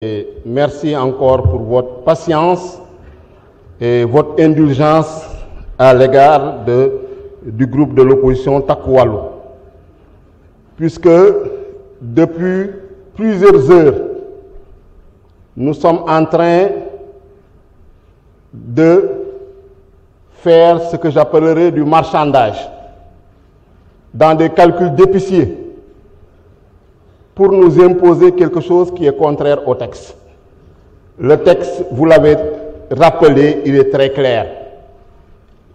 Et merci encore pour votre patience et votre indulgence à l'égard du groupe de l'opposition Takku Wallu, puisque depuis plusieurs heures, nous sommes en train de faire ce que j'appellerais du marchandage dans des calculs d'épicier pour nous imposer quelque chose qui est contraire au texte. Le texte, vous l'avez rappelé, il est très clair.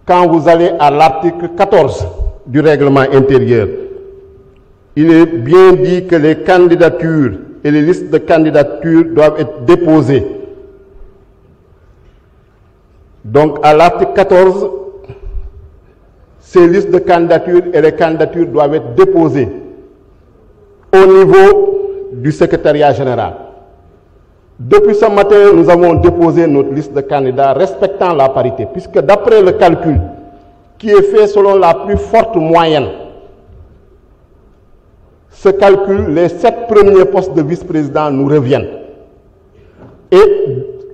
Quand vous allez à l'article 14 du règlement intérieur, il est bien dit que les candidatures et les listes de candidatures doivent être déposées. Donc à l'article 14, ces listes de candidatures et les candidatures doivent être déposées au niveau du secrétariat général. Depuis ce matin, nous avons déposé notre liste de candidats respectant la parité, puisque d'après le calcul qui est fait selon la plus forte moyenne, ce calcul, les 7 premiers postes de vice-président nous reviennent. Et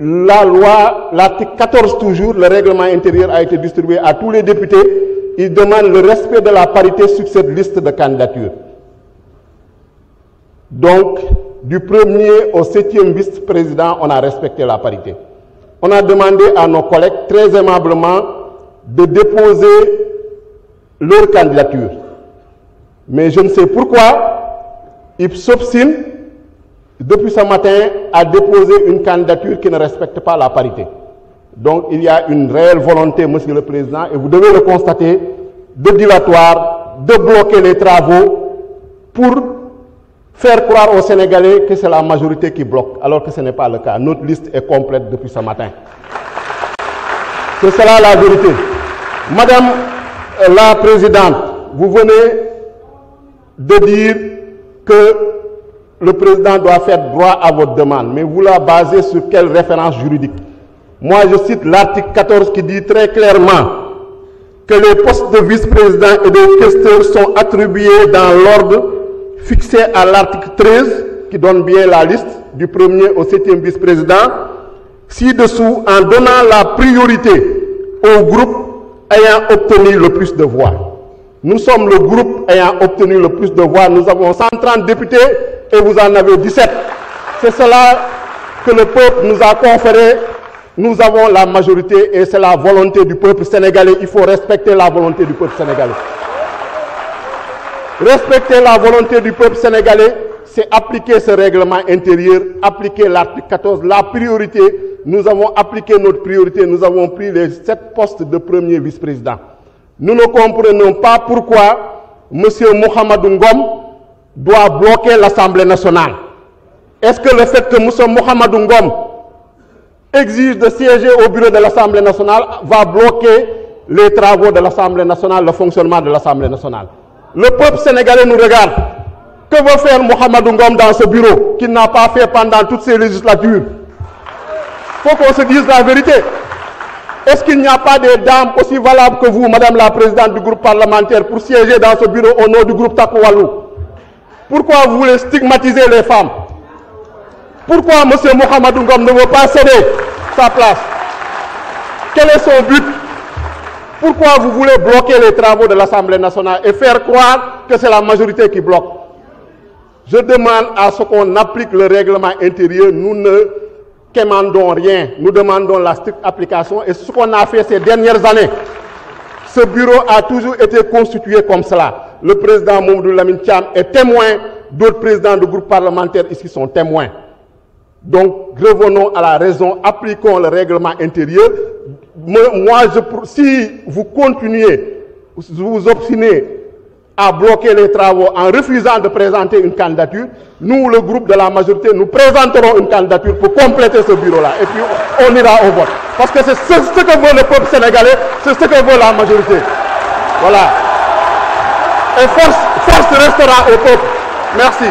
la loi, l'article 14 toujours, le règlement intérieur a été distribué à tous les députés. Il demande le respect de la parité sur cette liste de candidatures. Donc, du 1er au 7e vice-président, on a respecté la parité. On a demandé à nos collègues très aimablement de déposer leur candidature. Mais je ne sais pourquoi, ils s'obstinent depuis ce matin à déposer une candidature qui ne respecte pas la parité. Donc, il y a une réelle volonté, Monsieur le Président, et vous devez le constater, de dilatoire, de bloquer les travaux pour faire croire aux Sénégalais que c'est la majorité qui bloque, alors que ce n'est pas le cas. Notre liste est complète depuis ce matin. C'est cela la vérité. Madame la Présidente, vous venez de dire que le Président doit faire droit à votre demande, mais vous la basez sur quelle référence juridique? Moi, je cite l'article 14 qui dit très clairement que les postes de vice-président et de questeurs sont attribués dans l'ordre fixé à l'article 13, qui donne bien la liste du 1er au 7e vice-président, ci-dessous en donnant la priorité au groupe ayant obtenu le plus de voix. Nous sommes le groupe ayant obtenu le plus de voix. Nous avons 130 députés et vous en avez 17. C'est cela que le peuple nous a conféré. Nous avons la majorité et c'est la volonté du peuple sénégalais. Il faut respecter la volonté du peuple sénégalais. Respecter la volonté du peuple sénégalais, c'est appliquer ce règlement intérieur, appliquer l'article 14, la priorité. Nous avons appliqué notre priorité, nous avons pris les 7 postes de premier vice-président. Nous ne comprenons pas pourquoi M. Mohamedou Ngom doit bloquer l'Assemblée nationale. Est-ce que le fait que M. Mohamedou Ngom exige de siéger au bureau de l'Assemblée nationale va bloquer les travaux de l'Assemblée nationale, le fonctionnement de l'Assemblée nationale? Le peuple sénégalais nous regarde. Que veut faire Mohamedou Ngom dans ce bureau qu'il n'a pas fait pendant toutes ces législatures? Il faut qu'on se dise la vérité. Est-ce qu'il n'y a pas des dames aussi valables que vous, Madame la Présidente du groupe parlementaire, pour siéger dans ce bureau au nom du groupe Takku Wallu? Pourquoi vous voulez stigmatiser les femmes? Pourquoi M. Mohamedou Ngom ne veut pas céder sa place? Quel est son but? Pourquoi vous voulez bloquer les travaux de l'Assemblée nationale et faire croire que c'est la majorité qui bloque? Je demande à ce qu'on applique le règlement intérieur. Nous ne quémandons rien. Nous demandons la stricte application. Et ce qu'on a fait ces dernières années, ce bureau a toujours été constitué comme cela. Le président Mamadou Lamine Thiam est témoin. D'autres présidents de groupes parlementaires ici sont témoins. Donc, revenons à la raison, appliquons le règlement intérieur. Moi, si vous continuez, vous obstinez à bloquer les travaux en refusant de présenter une candidature, nous, le groupe de la majorité, nous présenterons une candidature pour compléter ce bureau-là. Et puis, on ira au vote. Parce que c'est ce que veut le peuple sénégalais, c'est ce que veut la majorité. Voilà. Et force restera au peuple. Merci.